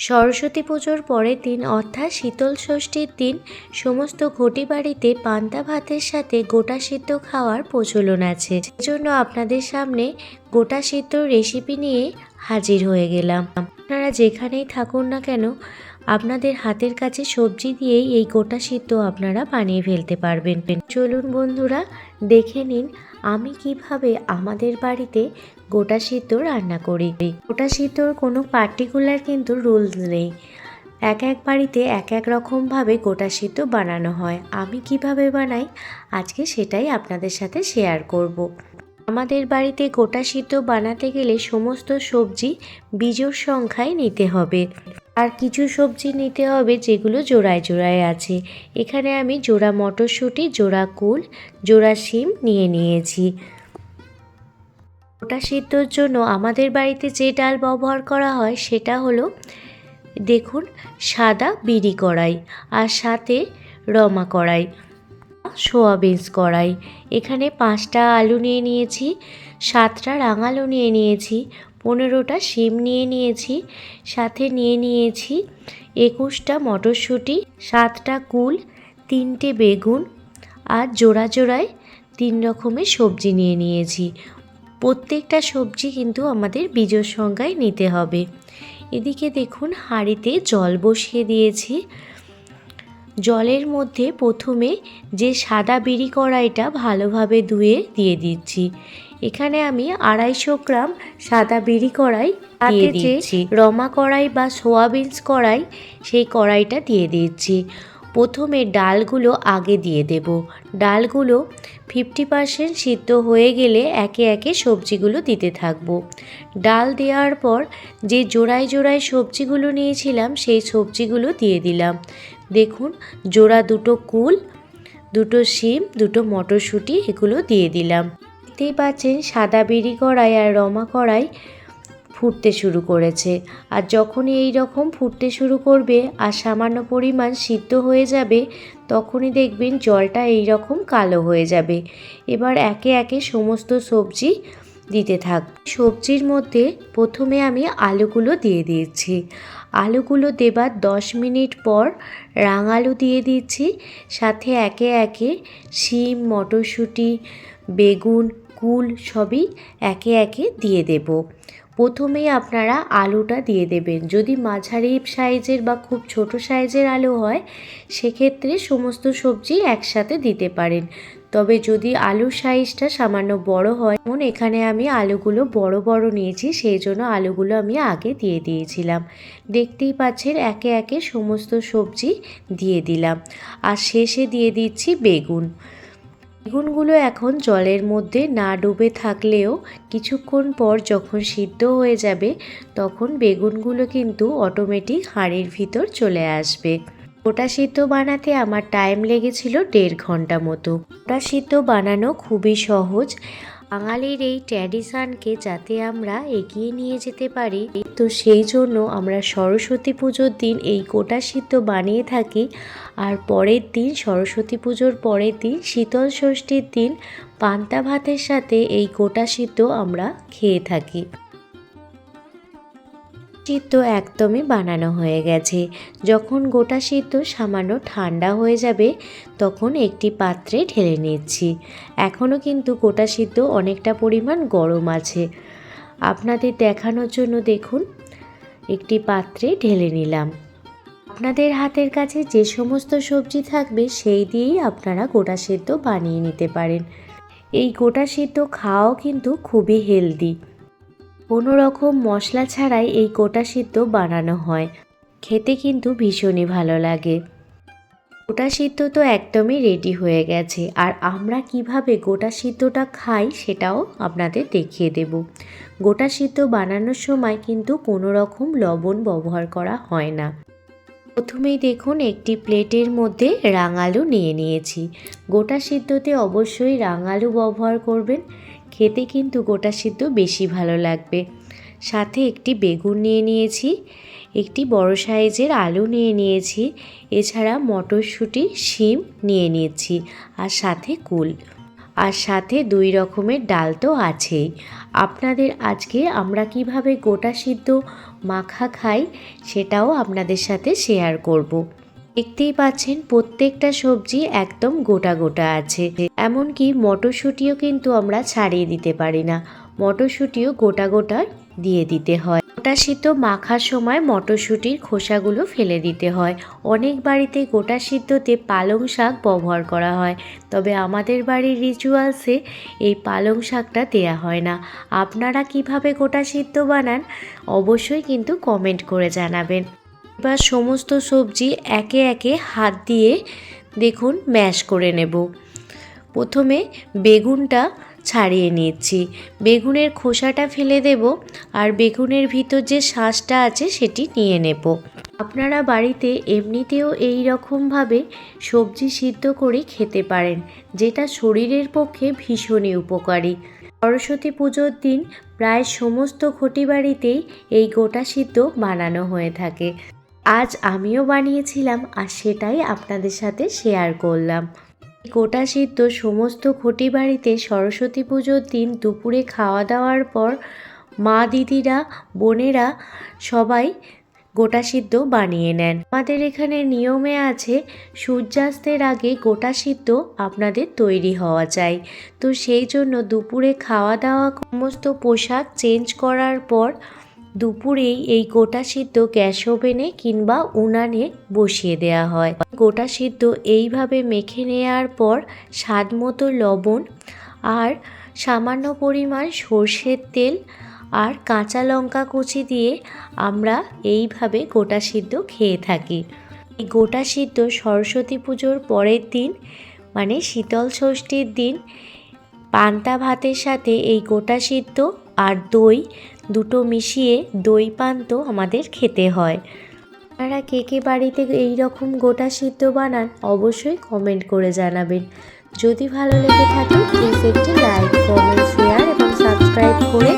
সরস্বতী পুজোর পরের দিন অর্থাৎ শীতল ষষ্ঠীর দিন সমস্ত ঘটি বাড়িতে পান্তা ভাতের সাথে গোটা সিদ্ধ খাওয়ার প্রচলন আছে। সেজন্য আপনাদের সামনে গোটা সিদ্ধর রেসিপি নিয়ে হাজির হয়ে গেলাম। আপনারা যেখানেই থাকুন না কেন আপনাদের হাতের কাছে সবজি দিয়েই এই গোটা সিদ্ধ আপনারা বানিয়ে ফেলতে পারবেন। চলুন বন্ধুরা, দেখে নিন আমি কিভাবে আমাদের বাড়িতে গোটা সিদ্ধ রান্না করি। গোটা সিদ্ধর কোনো পার্টিকুলার কিন্তু রুলস নেই, এক এক বাড়িতে এক এক রকমভাবে গোটা সিদ্ধ বানানো হয়। আমি কিভাবে বানাই আজকে সেটাই আপনাদের সাথে শেয়ার করব। আমাদের বাড়িতে গোটা সিদ্ধ বানাতে গেলে সমস্ত সবজি বিজোড় সংখ্যায় নিতে হবে, আর কিছু সবজি নিতে হবে যেগুলো জোড়ায় জোড়ায় আছে। এখানে আমি জোড়া মটরশুঁটি, জোড়া কুল, জোড়া শিম নিয়ে নিয়েছি। গোটা সিদ্ধর জন্য আমাদের বাড়িতে যে ডাল ব্যবহার করা হয় সেটা হলো দেখুন সাদা বিরি কড়াই, আর সাথে রমা কড়াই, সোয়াবিনস কড়াই। এখানে 5টা আলু নিয়ে নিয়েছি, 7টা রাঙালু নিয়ে নিয়েছি, 15টা শিম নিয়ে নিয়েছি, সাথে নিয়ে নিয়েছি 21টা মটরশুঁটি, 7টা কুল, 3টে বেগুন, আর জোড়া জোড়ায় 3 রকমের সবজি নিয়ে নিয়েছি। প্রত্যেকটা সবজি কিন্তু আমাদের বিজোড় সংখ্যায় নিতে হবে। এদিকে দেখুন হাঁড়িতে জল বসিয়ে দিয়েছি। জলের মধ্যে প্রথমে যে সাদা বিরি কড়াইটা ভালোভাবে ধুয়ে দিয়ে দিচ্ছি। এখানে আমি 250 গ্রাম সাদা বিরি কড়াই দিয়ে দিচ্ছি। রমা কড়াই বা সোয়াবিনস কড়াই, সেই কড়াইটা দিয়ে দিচ্ছি। প্রথমে ডালগুলো আগে দিয়ে দেব। ডালগুলো 50% সিদ্ধ হয়ে গেলে একে একে সবজিগুলো দিতে থাকবো। ডাল দেওয়ার পর যে জোড়ায় জোড়ায় সবজিগুলো নিয়েছিলাম সেই সবজিগুলো দিয়ে দিলাম। দেখুন জোড়া 2টো কুল, 2টো শিম, 2টো মটরশুঁটি এগুলো দিয়ে দিলাম। দেখতেই পাচ্ছেন সাদা বিরি কড়াই আর রমা কড়াই ফুটতে শুরু করেছে, আর যখনই এই রকম ফুটতে শুরু করবে আর সামান্য পরিমাণ সিদ্ধ হয়ে যাবে তখনই দেখবেন জলটা এই রকম কালো হয়ে যাবে। এবার একে একে সমস্ত সবজি দিতে থাক। সবজির মধ্যে প্রথমে আমি আলুগুলো দিয়ে দিচ্ছি। আলুগুলো দেবার 10 মিনিট পর রাঙালু দিয়ে দিচ্ছি, সাথে একে একে শিম, মটরশুঁটি, বেগুন, কুল সবই একে একে দিয়ে দেব। প্রথমেই আপনারা আলুটা দিয়ে দেবেন। যদি মাঝারি সাইজের বা খুব ছোট সাইজের আলু হয় সেক্ষেত্রে সমস্ত সবজি একসাথে দিতে পারেন, তবে যদি আলুর সাইজটা সামান্য বড় হয়, যেমন এখানে আমি আলুগুলো বড় বড় নিয়েছি সেই জন্য আলুগুলো আমি আগে দিয়ে দিয়েছিলাম। দেখতেই পাচ্ছেন একে একে সমস্ত সবজি দিয়ে দিলাম, আর শেষে দিয়ে দিচ্ছি বেগুন। বেগুনগুলো এখন জলের মধ্যে না ডুবে থাকলেও কিছুক্ষণ পর যখন সিদ্ধ হয়ে যাবে তখন বেগুনগুলো কিন্তু অটোমেটিক হাঁড়ির ভিতর চলে আসবে। গোটা সিদ্ধ বানাতে আমার টাইম লেগেছিল 1.5 ঘন্টা মতো। গোটা সিদ্ধ বানানো খুবই সহজ। বাঙালির এই ট্র্যাডিশনকে যাতে আমরা এগিয়ে নিয়ে যেতে পারি, তো সেই জন্য আমরা সরস্বতী পুজোর দিন এই গোটা সিদ্ধ বানিয়ে থাকি, আর পরের দিন সরস্বতী পুজোর পরের দিন শীতল ষষ্ঠীর দিন পান্তা ভাতের সাথে এই গোটা সিদ্ধ আমরা খেয়ে থাকি। সিদ্ধ একদমই বানানো হয়ে গেছে। যখন গোটা সিদ্ধ সামান্য ঠান্ডা হয়ে যাবে তখন একটি পাত্রে ঢেলে নিচ্ছি। এখনও কিন্তু গোটা সিদ্ধ অনেকটা পরিমাণ গরম আছে। আপনাদের দেখানোর জন্য দেখুন একটি পাত্রে ঢেলে নিলাম। আপনাদের হাতের কাছে যে সমস্ত সবজি থাকবে সেই দিয়েই আপনারা গোটা সিদ্ধ বানিয়ে নিতে পারেন। এই গোটা সিদ্ধ খাওয়াও কিন্তু খুবই হেলদি। কোনো রকম মশলা ছাড়াই এই গোটা সিদ্ধ বানানো হয়, খেতে কিন্তু ভীষণই ভালো লাগে। গোটা সিদ্ধ তো একদমই রেডি হয়ে গেছে, আর আমরা কিভাবে গোটা সিদ্ধটা খাই সেটাও আপনাদের দেখিয়ে দেব। গোটা সিদ্ধ বানানোর সময় কিন্তু কোনো রকম লবণ ব্যবহার করা হয় না। প্রথমেই দেখুন একটি প্লেটের মধ্যে রাঙালু নিয়ে নিয়েছি। গোটা সিদ্ধতে অবশ্যই রাঙালু ব্যবহার করবেন, খেতে কিন্তু গোটা সিদ্ধ বেশি ভালো লাগবে। সাথে একটি বেগুন নিয়ে নিয়েছি, একটি বড় সাইজের আলু নিয়ে নিয়েছি, এছাড়া মটরশুঁটি, শিম নিয়ে নিয়েছি, আর সাথে কুল। আর সাথে 2 রকমের ডাল তো আছেই। আপনাদের আজকে আমরা কিভাবে গোটা সিদ্ধ মাখা খাই সেটাও আপনাদের সাথে শেয়ার করব। দেখতেই পাচ্ছেন প্রত্যেকটা সবজি একদম গোটা গোটা আছে, এমনকি মটরশুঁটিও কিন্তু আমরা ছাড়িয়ে দিতে পারি না, মটরশুঁটিও গোটা গোটা দিয়ে দিতে হয়। গোটা সিদ্ধ মাখার সময় মটরশুঁটির খোসাগুলো ফেলে দিতে হয়। অনেক বাড়িতে গোটা সিদ্ধতে পালং শাক ব্যবহার করা হয়, তবে আমাদের বাড়ির রিচুয়ালসে এই পালং শাকটা দেয়া হয় না। আপনারা কিভাবে গোটা সিদ্ধ বানান অবশ্যই কিন্তু কমেন্ট করে জানাবেন। এবার সমস্ত সবজি একে একে হাত দিয়ে দেখুন ম্যাশ করে নেব। প্রথমে বেগুনটা ছাড়িয়ে নিচ্ছি, বেগুনের খোসাটা ফেলে দেব আর বেগুনের ভিতর যে শাঁসটা আছে সেটি নিয়ে নেব। আপনারা বাড়িতে এমনিতেও এই রকমভাবে সবজি সিদ্ধ করে খেতে পারেন, যেটা শরীরের পক্ষে ভীষণই উপকারী। সরস্বতী পুজোর দিন প্রায় সমস্ত ঘটি বাড়িতেই এই গোটা সিদ্ধ বানানো হয়ে থাকে। আজ আমিও বানিয়েছিলাম আর সেটাই আপনাদের সাথে শেয়ার করলাম। গোটা সিদ্ধ সমস্ত ঘটি বাড়িতে সরস্বতী পুজোর দিন দুপুরে খাওয়া দাওয়ার পর মা দিদিরা বোনেরা সবাই গোটা সিদ্ধ বানিয়ে নেন। আমাদের এখানে নিয়মে আছে সূর্যাস্তের আগে গোটা সিদ্ধ আপনাদের তৈরি হওয়া চাই। তো সেই জন্য দুপুরে খাওয়া দাওয়া সমস্ত পোশাক চেঞ্জ করার পর দুপুরেই এই গোটা সিদ্ধ গ্যাস ওভেনে কিংবা উনানে বসিয়ে দেওয়া হয়। গোটা সিদ্ধ এইভাবে মেখে নেওয়ার পর স্বাদ মতো লবণ আর সামান্য পরিমাণ সর্ষের তেল আর কাঁচা লঙ্কা কুচি দিয়ে আমরা এইভাবে গোটা সিদ্ধ খেয়ে থাকি। এই গোটা সিদ্ধ সরস্বতী পুজোর পরের দিন মানে শীতল ষষ্ঠীর দিন পান্তা ভাতের সাথে এই গোটা সিদ্ধ আর দই দুটো মিশিয়ে দই পান্ত আমাদের খেতে হয়। আপনারা কে কে বাড়িতে এই রকম গোটা সিদ্ধ বানান অবশ্যই কমেন্ট করে জানাবেন। যদি ভালো লেগে থাকে প্লিজ একটি লাইক, কমেন্ট, শেয়ার এবং সাবস্ক্রাইব করে